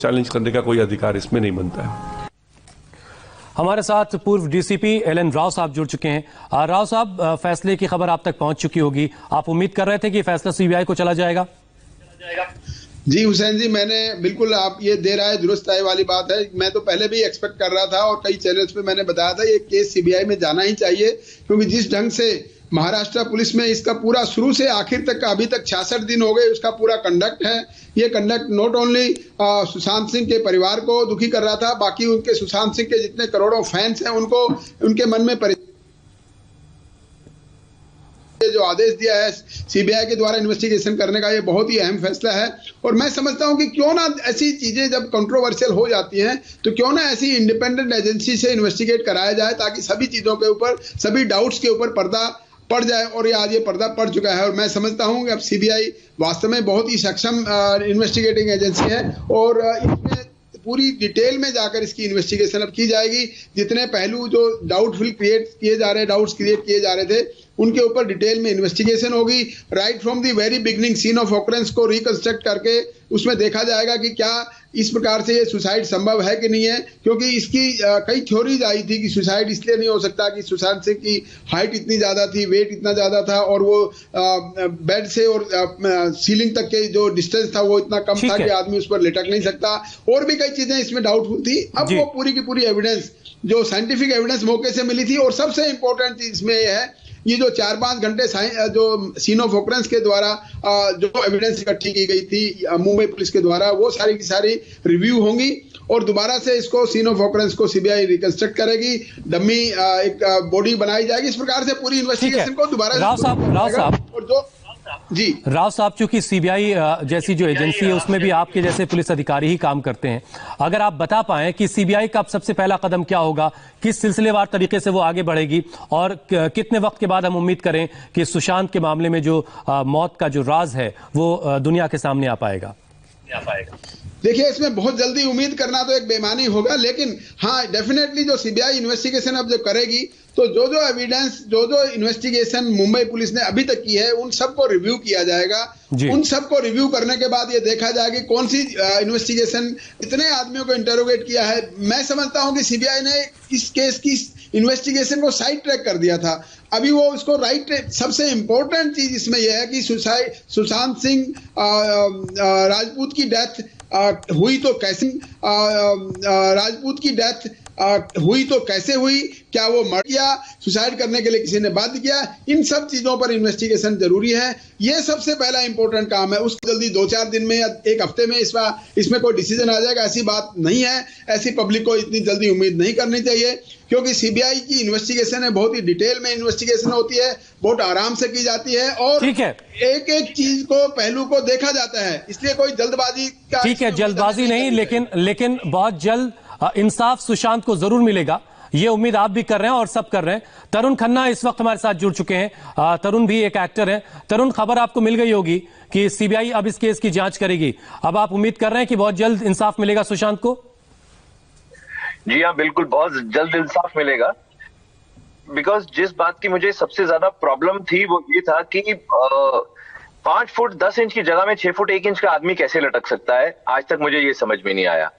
Challenge करने का कोई अधिकार इसमें नहीं बनता है। हमारे साथ पूर्व डीसीपी एलएन राव साहब जुड़ चुके हैं। राव साहब, फैसले की खबर आप तक पहुंच चुकी होगी, आप उम्मीद कर रहे थे कि फैसला सीबीआई को चला जाएगा? जी हुसैन जी, मैंने बिल्कुल, आप ये देर आए दुरुस्त आए वाली बात है। मैं तो पहले भी एक्सपेक्ट कर रहा था और कई चैनल्स पे मैंने बताया था ये केस सीबीआई में जाना ही चाहिए, क्योंकि जिस ढंग से महाराष्ट्र पुलिस में इसका पूरा शुरू से आखिर तक, अभी तक 66 दिन हो गए, उसका पूरा कंडक्ट है। ये conduct not only Sushant Singh के परिवार को दुखी कर रहा था, बाकी उनके सुशांत सिंह के जितने करोड़ों फैंस हैं उनको, उनके मन में जो आदेश दिया है सीबीआई के द्वारा इन्वेस्टिगेशन करने का, ये बहुत ही अहम फैसला है। और मैं समझता हूं कि क्यों ना ऐसी चीजें जब कंट्रोवर्शियल हो जाती हैं तो क्यों ना ऐसी इंडिपेंडेंट एजेंसी से इन्वेस्टिगेट कराया जाए, ताकि सभी चीजों के ऊपर, सभी डाउट्स के ऊपर पर्दा पड़ जाए। और ये आज ये पर्दा पड़ चुका है और मैं समझता हूं कि अब सीबीआई वास्तव में बहुत ही सक्षम इन्वेस्टिगेटिंग एजेंसी है और इसमें पूरी डिटेल में जाकर इसकी इन्वेस्टिगेशन अब की जाएगी। जितने पहलू जो डाउटफुल क्रिएट किए जा रहे, डाउट्स क्रिएट किए जा रहे थे, उनके ऊपर डिटेल में इन्वेस्टिगेशन होगी। Right from the very beginning scene of occurrence को रिकंस्ट्रक्ट करके उसमें देखा जाएगा कि क्या इस प्रकार से ये सुसाइड संभव है कि नहीं है, क्योंकि इसकी कई थ्योरीज आई थी कि सुसाइड इसलिए नहीं हो सकता कि सुशांत सिंह की हाइट इतनी ज्यादा थी, वेट इतना ज्यादा था और वो बेड से और सीलिंग तक के जो डिस्टेंस था वो इतना कम था कि आदमी उस पर लटक नहीं सकता। और भी कई चीजें इसमें डाउटफुल थी। अब वो पूरी की पूरी एविडेंस, जो साइंटिफिक एविडेंस मौके से मिली थी, और सबसे इंपॉर्टेंट चीज इसमें यह है, ये जो 4-5 घंटे जो सीन ऑफ ऑकरेंस के द्वारा जो एविडेंस इकट्ठी की गई थी मुंबई पुलिस के द्वारा, वो सारी की सारी रिव्यू होंगी और दोबारा से इसको सीन ऑफ ऑकरेंस को सीबीआई रिकंस्ट्रक्ट करेगी, डमी एक बॉडी बनाई जाएगी। इस प्रकार से पूरी इन्वेस्टिगेशन को दोबारा राव साहब और जो जी राव साहब, चूंकि सीबीआई जैसी जो एजेंसी है उसमें भी आपके जैसे पुलिस अधिकारी ही काम करते हैं, अगर आप बता पाएं कि सीबीआई का अब सबसे पहला कदम क्या होगा, किस सिलसिलेवार तरीके से वो आगे बढ़ेगी और कितने वक्त के बाद हम उम्मीद करें कि सुशांत के मामले में जो मौत का जो राज है वो दुनिया के सामने आ पाएगा? देखिए, इसमें बहुत जल्दी उम्मीद करना तो एक बेईमानी होगा, लेकिन हाँ, डेफिनेटली जो सीबीआई इन्वेस्टिगेशन अब जो करेगी, तो जो जो एविडेंस, जो जो इन्वेस्टिगेशन मुंबई पुलिस ने अभी तक की है, उन सबको रिव्यू किया जाएगा। उन सबको रिव्यू करने के बाद ये देखा जाएगा कि कौन सी इन्वेस्टिगेशन, इतने आदमियों को इंटरोगेट किया है। मैं समझता हूं कि सीबीआई ने इस केस की इन्वेस्टिगेशन को साइड ट्रैक कर दिया था, अभी वो उसको राइट ट्रैक। सबसे इंपॉर्टेंट चीज इसमें यह है कि सुशांत सिंह राजपूत की डेथ हुई तो कैसे, राजपूत की डेथ हुई तो कैसे हुई, क्या वो मर गया, सुसाइड करने के लिए किसी ने बाध्य किया, इन सब चीजों पर इन्वेस्टिगेशन जरूरी है। ये सबसे पहला इंपॉर्टेंट काम है। उसको जल्दी 2-4 दिन में या एक हफ्ते में इसमें कोई डिसीजन आ जाएगा, ऐसी बात नहीं है। ऐसी पब्लिक को इतनी जल्दी उम्मीद नहीं करनी चाहिए, क्योंकि सीबीआई की इन्वेस्टिगेशन है, बहुत ही डिटेल में इन्वेस्टिगेशन होती है, बहुत आराम से की जाती है और एक एक चीज को, पहलू को देखा जाता है, इसलिए कोई जल्दबाजी का, ठीक है, जल्दबाजी नहीं, लेकिन बहुत जल्द इंसाफ सुशांत को जरूर मिलेगा, ये उम्मीद आप भी कर रहे हैं और सब कर रहे हैं। तरुण खन्ना इस वक्त हमारे साथ जुड़ चुके हैं। तरुण भी एक एक्टर है। तरुण, खबर आपको मिल गई होगी कि सीबीआई अब इस केस की जांच करेगी, अब आप उम्मीद कर रहे हैं कि बहुत जल्द इंसाफ मिलेगा सुशांत को? जी हाँ, बिल्कुल, बहुत जल्द इंसाफ मिलेगा। बिकॉज जिस बात की मुझे सबसे ज्यादा प्रॉब्लम थी वो ये था कि 5 फुट 10 इंच की जगह में 6 फुट 1 इंच का आदमी कैसे लटक सकता है, आज तक मुझे ये समझ में नहीं आया।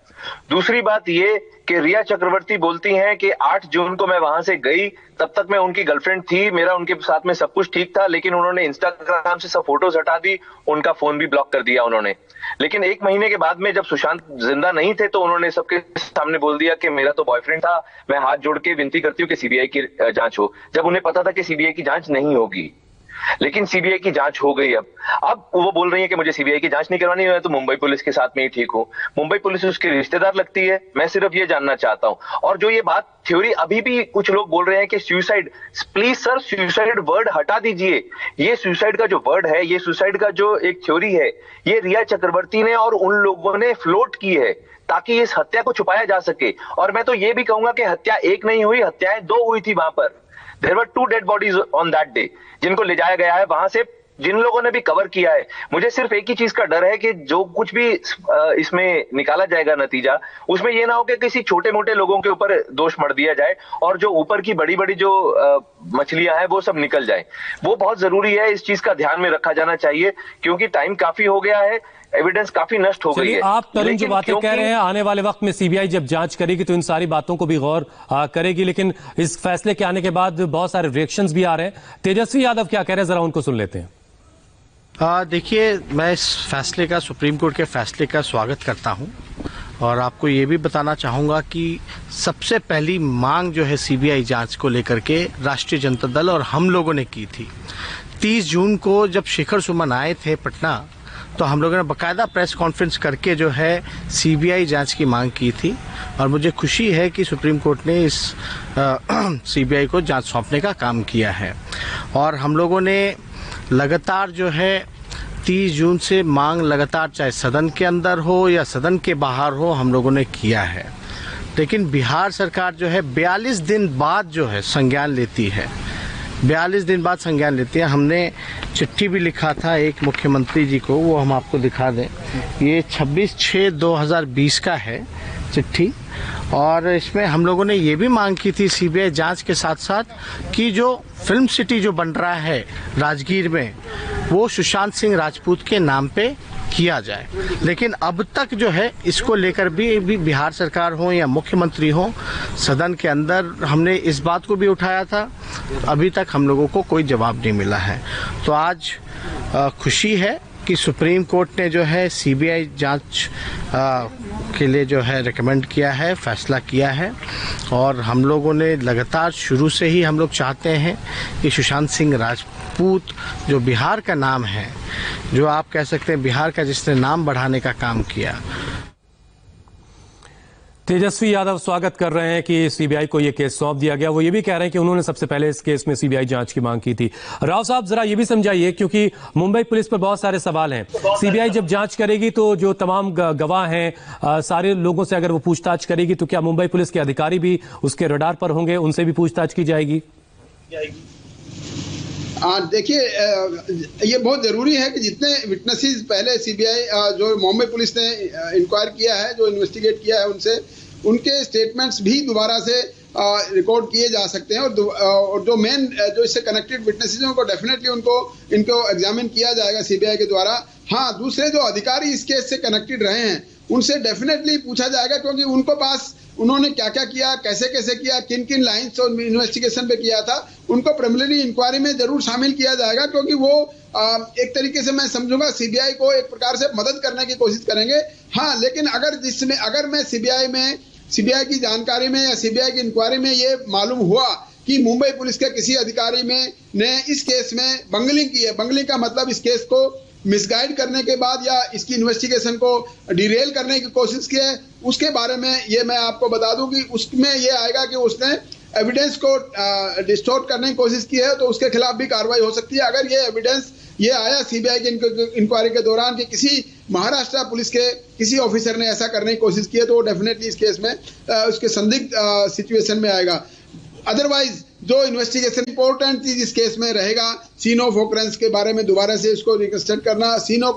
दूसरी बात ये कि रिया चक्रवर्ती बोलती हैं कि 8 जून को मैं वहां से गई, तब तक मैं उनकी गर्लफ्रेंड थी, मेरा उनके साथ में सब कुछ ठीक था, लेकिन उन्होंने इंस्टाग्राम से सब फोटोज हटा दी, उनका फोन भी ब्लॉक कर दिया उन्होंने। लेकिन 1 महीने के बाद में जब सुशांत जिंदा नहीं थे तो उन्होंने सबके सामने बोल दिया कि मेरा तो बॉयफ्रेंड था, मैं हाथ जोड़ के विनती करती हूँ कि सीबीआई की जांच हो, जब उन्हें पता था कि सीबीआई की जांच नहीं होगी। लेकिन सीबीआई की जांच हो गई। अब वो बोल रही है कि मुझे सीबीआई की जांच नहीं करवानी है, तो मुंबई पुलिस के साथ में ही ठीक हूं। मुंबई पुलिस उसके रिश्तेदार लगती है, मैं सिर्फ ये जानना चाहता हूं। और जो ये बात थ्योरी, अभी भी कुछ लोग बोल रहे हैं कि suicide, please sir suicide word हटा दीजिए। ये सुसाइड का जो वर्ड है, ये सुसाइड का जो एक थ्योरी है, ये रिया चक्रवर्ती ने और उन लोगों ने फ्लोट की है ताकि इस हत्या को छुपाया जा सके। और मैं तो ये भी कहूंगा कि हत्या एक नहीं हुई, हत्याएं 2 हुई थी वहां पर। There were 2 dead bodies on that day, जिनको ले जाया गया है वहां से, जिन लोगों ने भी कवर किया है। मुझे सिर्फ एक ही चीज का डर है कि जो कुछ भी इसमें निकाला जाएगा नतीजा, उसमें यह ना हो कि किसी छोटे मोटे लोगों के ऊपर दोष मढ़ दिया जाए और जो ऊपर की बड़ी बड़ी जो मछलियां हैं वो सब निकल जाए। वो बहुत जरूरी है, इस चीज का ध्यान में रखा जाना चाहिए, क्योंकि टाइम काफी हो गया है। एविडेंस काफी नष्ट हो गई है। आप तरुण जो बातें कह रहे हैं, आने वाले वक्त में सीबीआई जब जांच करेगी तो इन सारी बातों को भी गौर करेगी, लेकिन इस फैसले के आने के बाद बहुत सारे रिएक्शंस भी आ रहे हैं। तेजस्वी यादव क्या कह रहे हैं, जरा उनको सुन लेते हैं। देखिए, मैं इस फैसले का, सुप्रीम कोर्ट के फैसले का स्वागत करता हूं और आपको ये भी बताना चाहूँगा कि सबसे पहली मांग जो है सीबीआई जांच को लेकर के राष्ट्रीय जनता दल और हम लोगों ने की थी। 30 जून को जब शेखर सुमन आए थे पटना, तो हम लोगों ने बाकायदा प्रेस कॉन्फ्रेंस करके जो है सीबीआई जांच की मांग की थी और मुझे खुशी है कि सुप्रीम कोर्ट ने इस सीबीआई को जांच सौंपने का काम किया है। और हम लोगों ने लगातार जो है 30 जून से मांग लगातार, चाहे सदन के अंदर हो या सदन के बाहर हो, हम लोगों ने किया है। लेकिन बिहार सरकार जो है 42 दिन बाद जो है संज्ञान लेती है, 42 दिन बाद संज्ञान लेती है। हमने चिट्ठी भी लिखा था एक मुख्यमंत्री जी को, वो हम आपको दिखा दें। ये 26/6/2020 का है चिट्ठी, और इसमें हम लोगों ने ये भी मांग की थी सीबीआई जांच के साथ साथ कि जो फिल्म सिटी जो बन रहा है राजगीर में, वो सुशांत सिंह राजपूत के नाम पे किया जाए। लेकिन अब तक जो है इसको लेकर भी बिहार सरकार हो या मुख्यमंत्री हो, सदन के अंदर हमने इस बात को भी उठाया था, अभी तक हम लोगों को कोई जवाब नहीं मिला है। तो आज खुशी है कि सुप्रीम कोर्ट ने जो है सीबीआई जांच के लिए जो है रिकमेंड किया है, फैसला किया है। और हम लोगों ने लगातार शुरू से ही हम लोग चाहते हैं कि सुशांत सिंह राजपूत जो बिहार का नाम है, जो आप कह सकते हैं बिहार का जिसने नाम बढ़ाने का काम किया। तेजस्वी यादव स्वागत कर रहे हैं कि सीबीआई को यह केस सौंप दिया गया। वो ये भी कह रहे हैं कि उन्होंने सबसे पहले इस केस में सीबीआई जांच की मांग की थी। राव साहब, जरा ये भी समझाइए, क्योंकि मुंबई पुलिस पर बहुत सारे सवाल हैं। सीबीआई जब जांच करेगी तो जो तमाम गवाह हैं, सारे लोगों से अगर वो पूछताछ करेगी तो क्या मुंबई पुलिस के अधिकारी भी उसके रडार पर होंगे, उनसे भी पूछताछ की जाएगी? देखिए, ये बहुत जरूरी है कि जितने विटनेसेस पहले सीबीआई जो मुंबई पुलिस ने इंक्वायर किया है, जो इन्वेस्टिगेट किया है, उनके स्टेटमेंट्स भी दोबारा से रिकॉर्ड किए जा सकते हैं। और जो मेन जो इससे कनेक्टेड विटनेसेस हैं उनको डेफिनेटली इनको एग्जामिन किया जाएगा सीबीआई के द्वारा। हाँ, दूसरे जो अधिकारी इस केस से कनेक्टेड रहे हैं उनसे डेफिनेटली पूछा जाएगा, क्योंकि उनको पास उन्होंने क्या क्या किया, कैसे कैसे किया, किन किन लाइन्स और इन्वेस्टिगेशन पे किया था, उनको प्रिलिमिनरी इंक्वायरी में जरूर शामिल किया जाएगा। क्योंकि वो एक तरीके से मैं समझूंगा सीबीआई को एक प्रकार से मदद करने की कोशिश करेंगे। हाँ, लेकिन अगर मैं सीबीआई की जानकारी में या सीबीआई की इंक्वायरी में ये मालूम हुआ कि मुंबई पुलिस के किसी अधिकारी ने इस केस में बंगलिंग की है, बंगलिंग का मतलब इस केस को मिसगाइड करने के बाद या इसकी इन्वेस्टिगेशन को डिरेल करने की कोशिश की है, उसके बारे में ये मैं आपको बता दूं कि उसमें ये आएगा कि उसने एविडेंस को डिस्टॉर्ट करने की कोशिश की है, तो उसके खिलाफ भी कार्रवाई हो सकती है। अगर ये एविडेंस ये आया सीबीआई की इंक्वायरी के दौरान कि किसी महाराष्ट्र पुलिस के किसी ऑफिसर ने ऐसा करने की कोशिश की है, तो वो डेफिनेटली इस केस में उसके संदिग्ध सिचुएशन में आएगा। अदरवाइज जो इन्वेस्टिगेशन इंपॉर्टेंट चीज इस केस में रहेगा, सीन ऑफ ऑकरेंस के बारे में दोबारा से इसको रिकंस्ट्रक्ट करना। सीन ऑफ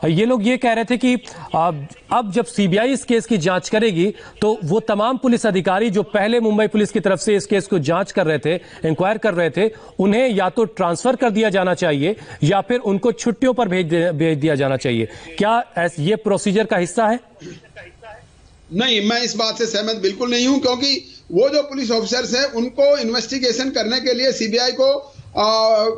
ये लोग ये कह रहे थे कि अब जब सीबीआई इस केस की जांच करेगी तो वो तमाम पुलिस अधिकारी जो पहले मुंबई पुलिस की तरफ से इस केस को जांच कर रहे थे, इंक्वायर कर रहे थे, उन्हें या तो ट्रांसफर कर दिया जाना चाहिए या फिर उनको छुट्टियों पर भेज दिया जाना चाहिए। क्या ये प्रोसीजर का हिस्सा है? नहीं, मैं इस बात से सहमत बिल्कुल नहीं हूं, क्योंकि वो जो पुलिस ऑफिसर्स हैं उनको इन्वेस्टिगेशन करने के लिए सीबीआई को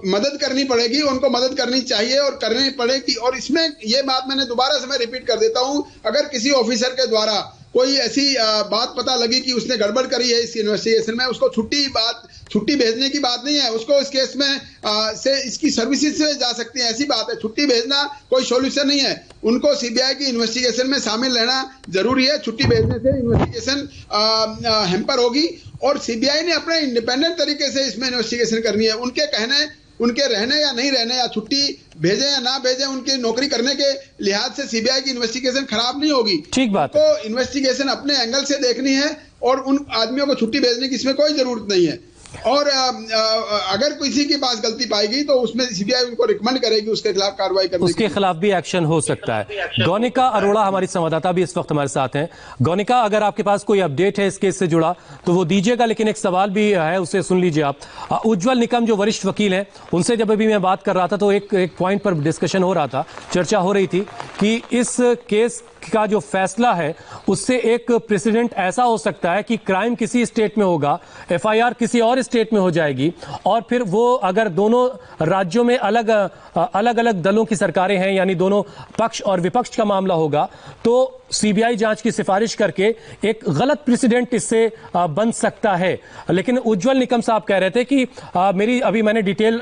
मदद करनी पड़ेगी, उनको मदद करनी चाहिए और करनी पड़ेगी। और इसमें ये बात मैंने दोबारा से मैं रिपीट कर देता हूं, अगर किसी ऑफिसर के द्वारा कोई ऐसी बात पता लगी कि उसने गड़बड़ करी है इस इन्वेस्टिगेशन में, उसको छुट्टी भेजने की बात नहीं है, उसको इस केस में से इसकी सर्विसेज से जा सकती है, ऐसी बात है। छुट्टी भेजना कोई सॉल्यूशन नहीं है, उनको सीबीआई की इन्वेस्टिगेशन में शामिल रहना जरूरी है। छुट्टी भेजने से इन्वेस्टिगेशन हैम्पर होगी और सीबीआई ने अपने इंडिपेंडेंट तरीके से इसमें इन्वेस्टिगेशन करनी है। उनके रहने या नहीं रहने या छुट्टी भेजें या ना भेजें, उनकी नौकरी करने के लिहाज से सीबीआई की इन्वेस्टिगेशन खराब नहीं होगी। ठीक बात है। इन्वेस्टिगेशन अपने एंगल से देखनी है और उन आदमियों को छुट्टी भेजने की इसमें कोई जरूरत नहीं है। और अगर किसी के पास गलती पाएगी तो उसमें सीबीआई उनको रिकमेंड करेगी उसके खिलाफ कार्रवाई करने उसके खिलाफ भी एक्शन हो सकता है। गौनिका अरोड़ा हमारी संवाददाता भी इस वक्त हमारे साथ हैं। गौनिका, अगर आपके पास कोई अपडेट है इस केस से जुड़ा तो वो दीजिएगा, लेकिन एक सवाल भी है उसे सुन लीजिए आप। उज्जवल निकम जो वरिष्ठ वकील हैं, उनसे जब अभी मैं बात कर रहा था तो एक पॉइंट पर डिस्कशन हो रहा था, चर्चा हो रही थी कि इस केस का जो फैसला है उससे एक प्रेसिडेंट ऐसा हो सकता है कि क्राइम किसी स्टेट में होगा, एफआईआर किसी और स्टेट में हो जाएगी, और फिर वो अगर दोनों राज्यों में अलग अलग दलों की सरकारें हैं, यानी दोनों पक्ष और विपक्ष का मामला होगा, तो सीबीआई जांच की सिफारिश करके एक गलत प्रेसिडेंट इससे बन सकता है। लेकिन उज्जवल निकम साहब कह रहे थे कि मैंने डिटेल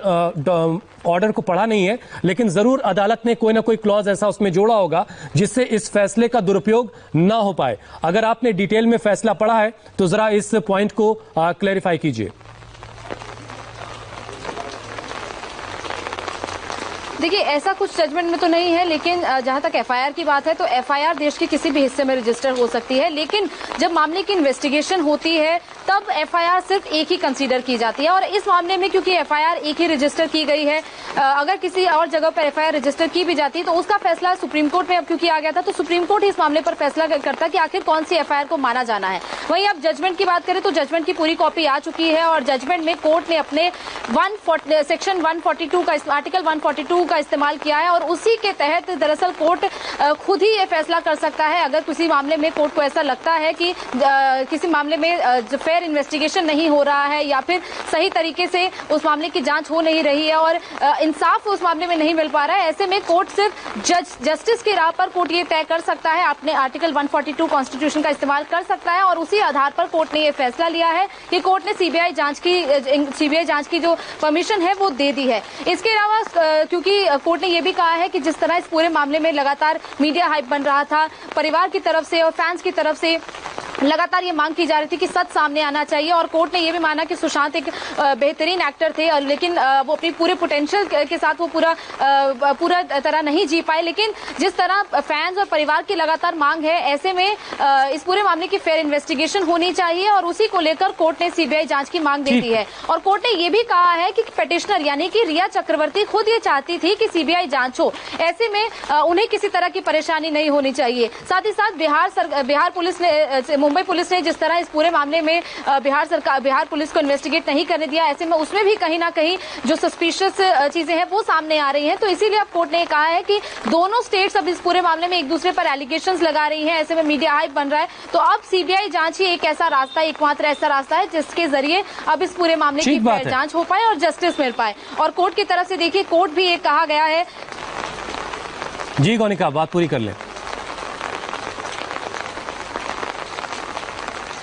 ऑर्डर को पढ़ा नहीं है, लेकिन जरूर अदालत ने कोई ना कोई क्लॉज ऐसा उसमें जोड़ा होगा जिससे इस फैसले का दुरुपयोग ना हो पाए। अगर आपने डिटेल में फैसला पढ़ा है तो जरा इस पॉइंट को क्लैरिफाई कीजिए। देखिए, ऐसा कुछ जजमेंट में तो नहीं है, लेकिन जहां तक एफआईआर की बात है तो एफआईआर देश के किसी भी हिस्से में रजिस्टर हो सकती है, लेकिन जब मामले की इन्वेस्टिगेशन होती है तब एफआईआर सिर्फ एक ही कंसीडर की जाती है। और इस मामले में क्योंकि एफआईआर एक ही रजिस्टर की गई है, अगर किसी और जगह पर एफआईआर रजिस्टर की भी जाती है तो उसका फैसला सुप्रीम कोर्ट में अब क्योंकि आ गया था, तो सुप्रीम कोर्ट ही इस मामले पर फैसला करता है कि आखिर कौन सी एफआईआर को माना जाना है। वहीं अब जजमेंट की बात करें तो जजमेंट की पूरी कॉपी आ चुकी है और जजमेंट में कोर्ट ने अपने सेक्शन 142 का आर्टिकल 142 का इस्तेमाल किया है और उसी के तहत दरअसल कोर्ट खुद ही ये फैसला कर सकता है अगर किसी मामले में कोर्ट को ऐसा लगता है कि किसी मामले में फेयर इन्वेस्टिगेशन नहीं हो रहा है या फिर सही तरीके से उस मामले की जांच हो नहीं रही है और इंसाफ उस मामले में नहीं मिल पा रहा है। ऐसे में कोर्ट सिर्फ जस्टिस की राह पर कोर्ट ये तय कर सकता है, अपने आर्टिकल 142 कॉन्स्टिट्यूशन का इस्तेमाल कर सकता है और उसी आधार पर कोर्ट ने ये फैसला लिया है कि कोर्ट ने सीबीआई जांच की जो परमिशन है वो दे दी है। इसके अलावा क्योंकि कोर्ट ने ये भी कहा है कि जिस तरह इस पूरे मामले में लगातार मीडिया हाइप बन रहा था, परिवार की तरफ से और फैंस की तरफ से लगातार ये मांग की जा रही थी कि सच सामने आना चाहिए और कोर्ट ने ये भी माना कि सुशांत एक बेहतरीन एक्टर थे, लेकिन वो अपनी पूरे पोटेंशियल के साथ वो पूरा तरह नहीं जी पाए। लेकिन जिस तरह फैंस और परिवार की लगातार मांग है, ऐसे में इस पूरे मामले की फेयर इन्वेस्टिगेशन होनी चाहिए और उसी को लेकर कोर्ट ने सीबीआई जांच की मांग दे दी है। और कोर्ट ने ये भी कहा है कि पिटिशनर यानी कि रिया चक्रवर्ती खुद ये चाहती थी कि सीबीआई जांच हो, ऐसे में उन्हें किसी तरह की परेशानी नहीं होनी चाहिए। साथ ही साथ बिहार पुलिस ने, मुंबई पुलिस ने जिस तरह इस पूरे मामले में बिहार पुलिस को इन्वेस्टिगेट नहीं करने दिया, ऐसे में उसमें भी कहीं ना कहीं जो सस्पिशियस चीजें हैं वो सामने आ रही हैं। तो इसीलिए अब कोर्ट ने कहा है कि दोनों स्टेट्स अब इस पूरे मामले में एक दूसरे पर एलिगेशंस लगा रही हैं, ऐसे में मीडिया हाइप बन रहा है। तो अब सीबीआई जांच ही एक ऐसा रास्ता, एकमात्र ऐसा रास्ता है जिसके जरिए अब इस पूरे मामले की फेयर जांच हो पाए और जस्टिस मिल पाए। और कोर्ट की तरफ से देखिए, कोर्ट भी ये कहा गया है। जी गौनिका, बात पूरी कर लें।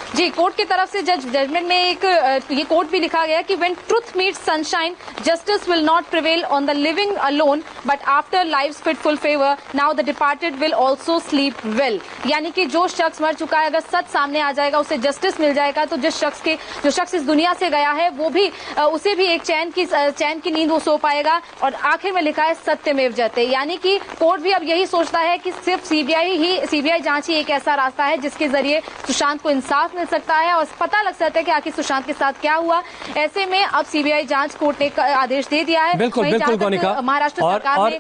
जी, कोर्ट की तरफ से जजमेंट में एक ये कोर्ट भी लिखा गया कि when truth meets sunshine justice will not prevail on the living alone but after lives fitful favour now the departed will also sleep well. यानी कि जो शख्स मर चुका है अगर सच सामने आ जाएगा, उसे जस्टिस मिल जाएगा, तो जो शख्स इस दुनिया से गया है वो भी उसे भी एक चैन की नींद वो सो पाएगा। और आखिर में लिखा है सत्यमेव जयते, यानी कि कोर्ट भी अब यही सोचता है कि सिर्फ सीबीआई जांच ही एक ऐसा रास्ता है जिसके जरिए सुशांत को इंसाफ मिल सकता है और पता लग सकता है कि आखिर सुशांत के साथ क्या हुआ। ऐसे में अब सीबीआई जांच कोर्ट ने आदेश दे दिया है। बिल्कुल गौनिका, महाराष्ट्र सरकार ने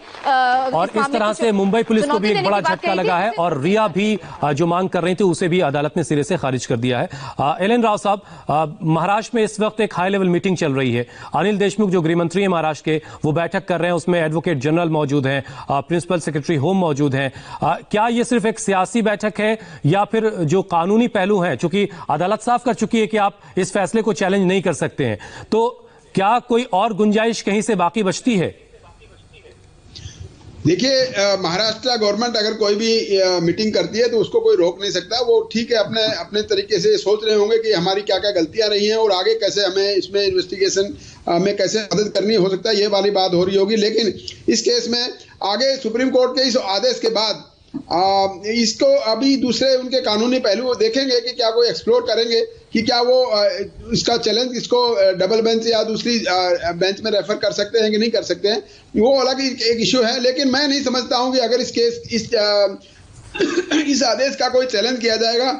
और इस तरह से मुंबई पुलिस को भी एक बड़ा झटका लगा है और रिया भी जो मांग कर रही थी उसे भी अदालत ने सिरे से खारिज कर दिया है। एल.एन. राव साहब, महाराष्ट्र में इस वक्त एक हाई लेवल मीटिंग चल रही है। अनिल देशमुख जो गृह मंत्री है महाराष्ट्र के, वो बैठक कर रहे हैं, उसमें एडवोकेट जनरल मौजूद हैं, प्रिंसिपल सेक्रेटरी होम मौजूद हैं। क्या ये सिर्फ एक सियासी बैठक है या फिर जो कानूनी पहलू है, चूंकि अदालत साफ कर चुकी है कि आप इस फैसले को चैलेंज नहीं कर सकते हैं, तो क्या कोई और गुंजाइश कहीं से बाकी बचती है? देखिए, महाराष्ट्र गवर्नमेंट अगर कोई भी मीटिंग करती है तो उसको कोई रोक नहीं सकता। वो ठीक है, अपने तरीके से सोच रहे होंगे कि हमारी क्या क्या गलतियां रही हैं और आगे कैसे हमें इसमें इन्वेस्टिगेशन में कैसे मदद करनी हो सकता है, ये वाली बात हो रही होगी। लेकिन इस केस में आगे सुप्रीम कोर्ट के इस आदेश के बाद इसको अभी दूसरे उनके कानूनी पहलू देखेंगे कि क्या कोई एक्सप्लोर करेंगे कि क्या वो इसका चैलेंज इसको डबल बेंच या दूसरी बेंच में रेफर कर सकते हैं कि नहीं कर सकते हैं, वो अलग एक इश्यू है। लेकिन मैं नहीं समझता हूं कि अगर इस आदेश का कोई चैलेंज किया जाएगा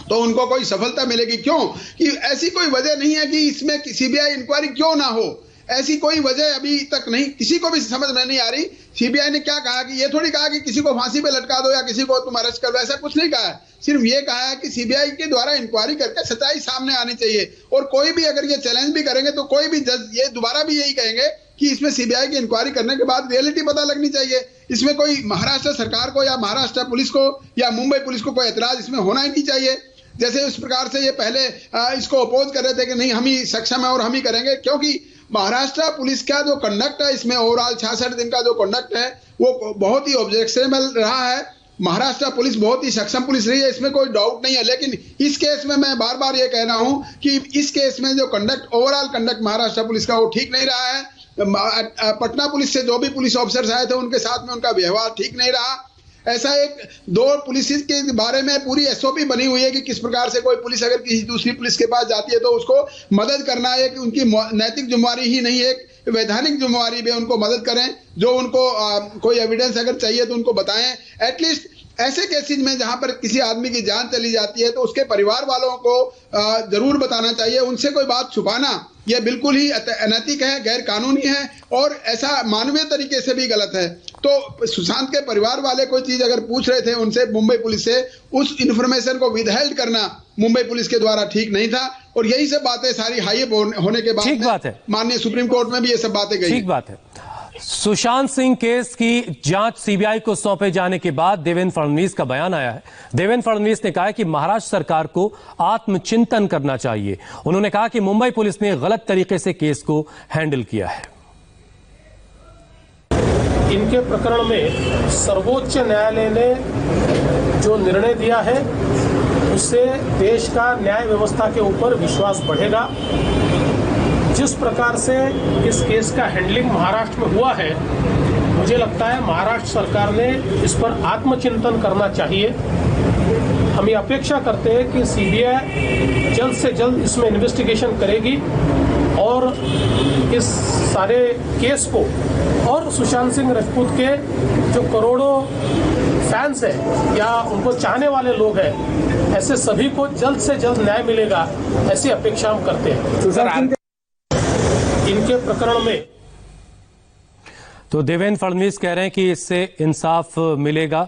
तो उनको कोई सफलता मिलेगी। क्यों कि ऐसी कोई वजह नहीं है कि इसमें सीबीआई इंक्वायरी क्यों ना हो, ऐसी कोई वजह अभी तक नहीं, किसी को भी समझ में नहीं आ रही। सीबीआई ने क्या कहा कि ये थोड़ी कहा कि किसी को फांसी पे लटका दो या किसी को तुम अरेस्ट कर लो, ऐसा कुछ नहीं कहा है। सिर्फ ये कहा है कि सीबीआई के द्वारा इंक्वायरी करके सच्चाई सामने आनी चाहिए, और कोई भी अगर ये चैलेंज भी करेंगे तो कोई भी जज ये दोबारा भी यही कहेंगे कि इसमें सीबीआई की इंक्वायरी करने के बाद रियलिटी पता लगनी चाहिए। इसमें कोई महाराष्ट्र सरकार को या महाराष्ट्र पुलिस को या मुंबई पुलिस को कोई एतराज इसमें होना ही नहीं चाहिए। जैसे उस प्रकार से ये पहले इसको अपोज कर रहे थे कि नहीं हम ही सक्षम है और हम ही करेंगे, क्योंकि महाराष्ट्र पुलिस का जो कंडक्ट है इसमें ओवरऑल 66 दिन का जो कंडक्ट है वो बहुत ही ऑब्जेक्शनेबल रहा है। महाराष्ट्र पुलिस बहुत ही सक्षम पुलिस रही है, इसमें कोई डाउट नहीं है। लेकिन इस केस में मैं बार बार ये कह रहा हूं कि इस केस में जो conduct overall conduct Maharashtra police का वो ठीक नहीं रहा है। पटना पुलिस से जो भी पुलिस ऑफिसर्स आए थे उनके साथ में उनका व्यवहार ठीक नहीं रहा। ऐसा एक दो पुलिस के बारे में पूरी एसओपी बनी हुई है कि किस प्रकार से कोई पुलिस अगर किसी दूसरी पुलिस के पास जाती है तो उसको मदद करना एक उनकी नैतिक जिम्मेवारी ही नहीं है, एक वैधानिक जिम्मेवारी भी उनको मदद करें। जो उनको कोई एविडेंस अगर चाहिए तो उनको बताएं। एटलीस्ट ऐसे केसेज में जहां पर किसी आदमी की जान चली जाती है तो उसके परिवार वालों को जरूर बताना चाहिए। उनसे कोई बात छुपाना यह बिल्कुल ही अनैतिक है, गैर कानूनी है और ऐसा मानवीय तरीके से भी गलत है। तो सुशांत के परिवार वाले कोई चीज अगर पूछ रहे थे उनसे मुंबई पुलिस से, उस इंफॉर्मेशन को विदहेल्ड करना मुंबई पुलिस के द्वारा ठीक नहीं था। और यही सब बातें सारी हाई होने के बाद माननीय सुप्रीम कोर्ट में भी ये सब बातें गई। ठीक बात है। सुशांत सिंह केस की जांच सीबीआई को सौंपे जाने के बाद देवेंद्र फडणवीस का बयान आया है। देवेंद्र फडणवीस ने कहा कि महाराष्ट्र सरकार को आत्मचिंतन करना चाहिए। उन्होंने कहा कि मुंबई पुलिस ने गलत तरीके से केस को हैंडल किया है। इनके प्रकरण में सर्वोच्च न्यायालय ने जो निर्णय दिया है उससे देश का न्याय व्यवस्था के ऊपर विश्वास बढ़ेगा। जिस प्रकार से इस केस का हैंडलिंग महाराष्ट्र में हुआ है, मुझे लगता है महाराष्ट्र सरकार ने इस पर आत्मचिंतन करना चाहिए। हम ये अपेक्षा करते हैं कि सीबीआई जल्द से जल्द इसमें इन्वेस्टिगेशन करेगी और इस सारे केस को और सुशांत सिंह राजपूत के जो करोड़ों फैंस हैं या उनको चाहने वाले लोग हैं, ऐसे सभी को जल्द से जल्द न्याय मिलेगा, ऐसी अपेक्षा हम करते हैं इनके प्रकरण में। तो देवेंद्र फडणवीस कह रहे हैं कि इससे इंसाफ मिलेगा।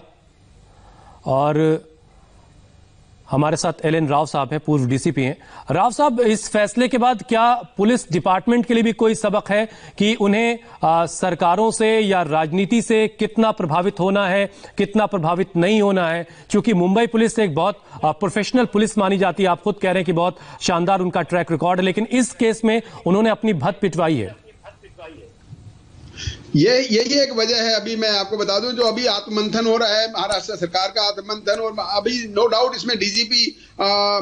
और हमारे साथ एलएन राव साहब हैं, पूर्व डीसीपी हैं। राव साहब, इस फैसले के बाद क्या पुलिस डिपार्टमेंट के लिए भी कोई सबक है कि उन्हें सरकारों से या राजनीति से कितना प्रभावित होना है, कितना प्रभावित नहीं होना है? क्योंकि मुंबई पुलिस एक बहुत प्रोफेशनल पुलिस मानी जाती है। आप खुद कह रहे हैं कि बहुत शानदार उनका ट्रैक रिकॉर्ड है, लेकिन इस केस में उन्होंने अपनी भद्द पिटवाई है। यही एक वजह है। अभी मैं आपको बता दूं, जो अभी आत्ममंथन हो रहा है महाराष्ट्र सरकार का आत्ममंथन, और अभी नो डाउट इसमें डीजीपी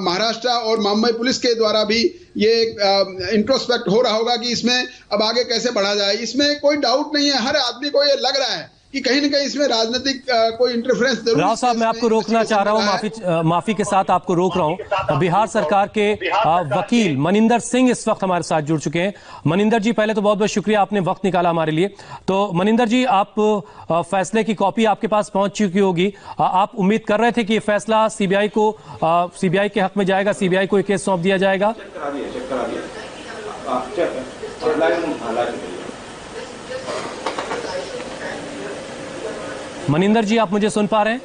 महाराष्ट्र और मुंबई पुलिस के द्वारा भी ये इंट्रोस्पेक्ट हो रहा होगा कि इसमें अब आगे कैसे बढ़ा जाए। इसमें कोई डाउट नहीं है, हर आदमी को ये लग रहा है कि कहीं ना कहीं इसमें राजनीतिक कोई इंटरफेरेंस जरूर। राव साहब, मैं आपको रोकना चाह रहा हूं, माफी के साथ आपको रोक रहा हूं। बिहार सरकार के वकील मनिंदर सिंह इस वक्त हमारे साथ जुड़ चुके हैं। मनिंदर जी, पहले तो बहुत बहुत शुक्रिया, आपने वक्त निकाला हमारे लिए। तो मनिंदर जी, आप फैसले की कॉपी आपके पास पहुंच चुकी होगी। आप उम्मीद कर रहे थे कि ये फैसला सीबीआई के हक में जाएगा, सीबीआई को ये केस सौंप दिया जाएगा? मनिंदर जी, आप मुझे सुन पा रहे हैं?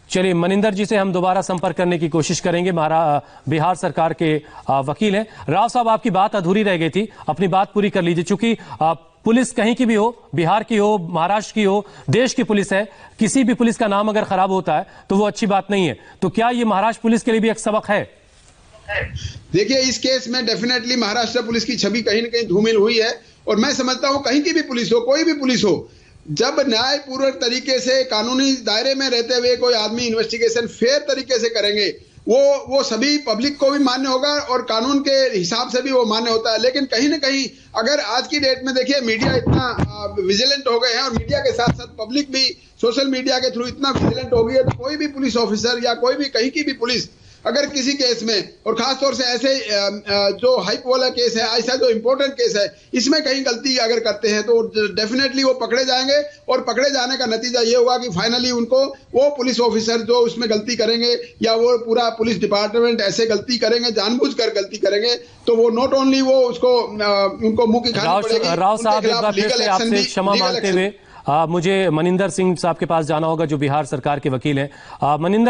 चलिए, मनिंदर जी से हम दोबारा संपर्क करने की कोशिश करेंगे। बिहार सरकार के वकील हैं। राव साहब, आपकी बात अधूरी रह गई थी, अपनी बात पूरी कर लीजिए। चूंकि पुलिस कहीं की भी हो, बिहार की हो, महाराष्ट्र की हो, देश की पुलिस है, किसी भी पुलिस का नाम अगर खराब होता है तो वो अच्छी बात नहीं है। तो क्या ये महाराष्ट्र पुलिस के लिए भी एक सबक है? देखिए, इस केस में डेफिनेटली महाराष्ट्र पुलिस की छवि कहीं ना कहीं धूमिल हुई है। और मैं समझता हूं कहीं की भी पुलिस हो, कोई भी पुलिस हो, जब न्यायपूर्वक तरीके से कानूनी दायरे में रहते हुए कोई आदमी इन्वेस्टिगेशन फेयर तरीके से करेंगे, वो सभी पब्लिक को भी मान्य होगा और कानून के हिसाब से भी वो मान्य होता है। लेकिन कहीं ना कहीं अगर आज की डेट में देखिए, मीडिया इतना विजिलेंट हो गए हैं और मीडिया के साथ साथ पब्लिक भी सोशल मीडिया के थ्रू इतना विजिलेंट हो गई है, तो कोई भी पुलिस ऑफिसर या कोई भी कहीं की भी पुलिस अगर किसी केस में, और खासतौर से ऐसे जो हाइप वाला केस है, ऐसा जो इंपॉर्टेंट केस है, इसमें कहीं गलती अगर करते हैं तो डेफिनेटली वो पकड़े जाएंगे, और पकड़े जाने का नतीजा ये होगा कि फाइनली उनको, वो पुलिस ऑफिसर जो उसमें गलती करेंगे या वो पूरा पुलिस डिपार्टमेंट ऐसे गलती करेंगे, जानबूझकर गलती करेंगे, तो वो नॉट ओनली वो उसको उनको मुंह की खानी पड़ेगी। राव साहब, एक बार फिर से आपसे क्षमा मांगते हुए मुझे मनिंदर सिंह साहब के पास जाना होगा, जो बिहार सरकार के वकील हैं। मनिंदर